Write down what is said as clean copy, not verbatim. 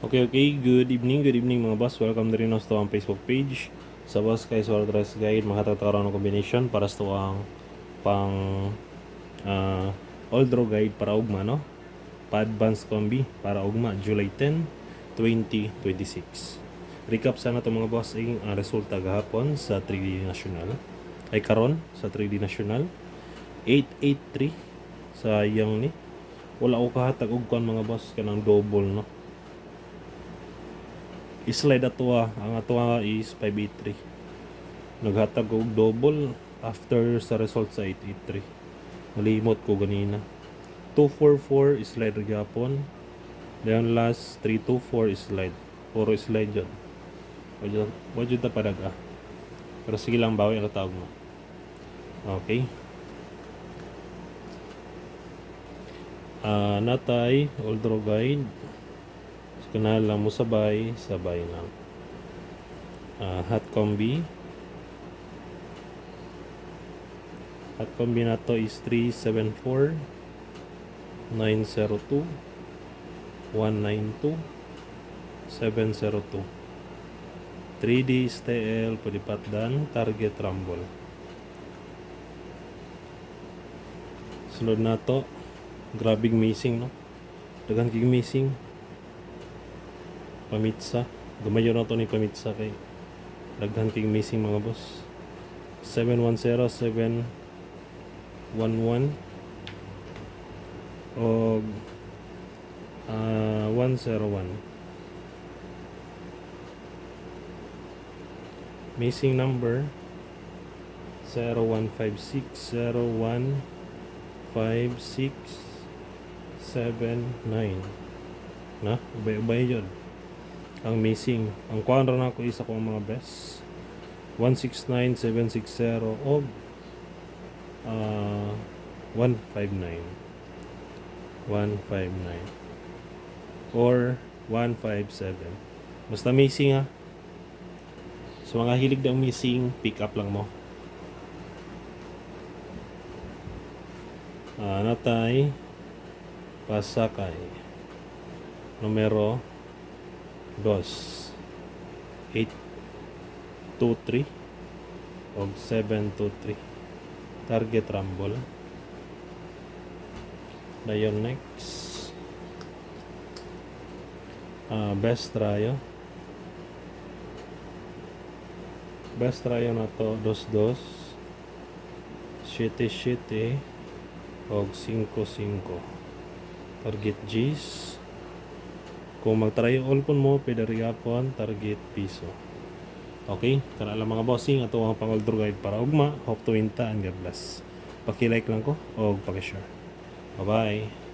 Okay, good evening mga boss. Welcome na rin sa ang Facebook page. Sa boss kay Sword Dress Guide, makatataran ng combination para sa ang pang old draw guide para ugma, no? Pa-advance combi para ugma, July 10, 2026. Recap sana to mga boss ay ang resulta gahapon sa 3D National. Ay karon sa 3D National. 883 sayang ni. Wala ko kahatag og kon mga boss kanang double, no? Slide atoa, ang atoa is 583. Naghatag og double after sa result sa 883. Malimot ko ganina. 244 slide gyapon. Then last 324 slide. Puro slide yun. Wajud ta paraga. Pero sige lang bawi ang tawag mo. Okay. Natay old draw guide. Kanal lang mo sabay lang. Hot combi na to is 374 902 192 702. 3D STL Pulipatdan Target Rumble. Sunod na to, grabing missing, no? Dagan kig missing. Pamitsa. Gumayo na to ni pamitsa kay daghan king missing mga boss. 710 711 o 101. Missing number 0156 015679 na ubay yun ang missing. Ang kuan ra nako isa kong mga best 169760 o 159 or 157. Basta missing, ha. So mga hilig daw missing, pick up lang mo. Natay pasakay numero 823 o 723 target rumble. Dayon next best tryo na to 22 7 og 5 target G's. Kung mag-try all pun mo, pwede rigapon target piso. Okay, kana lang mga bossing ato ang pang-old draw guide para ugma. Hope to win ta and God bless. Paki-like lang ko o paki-share. Bye-bye.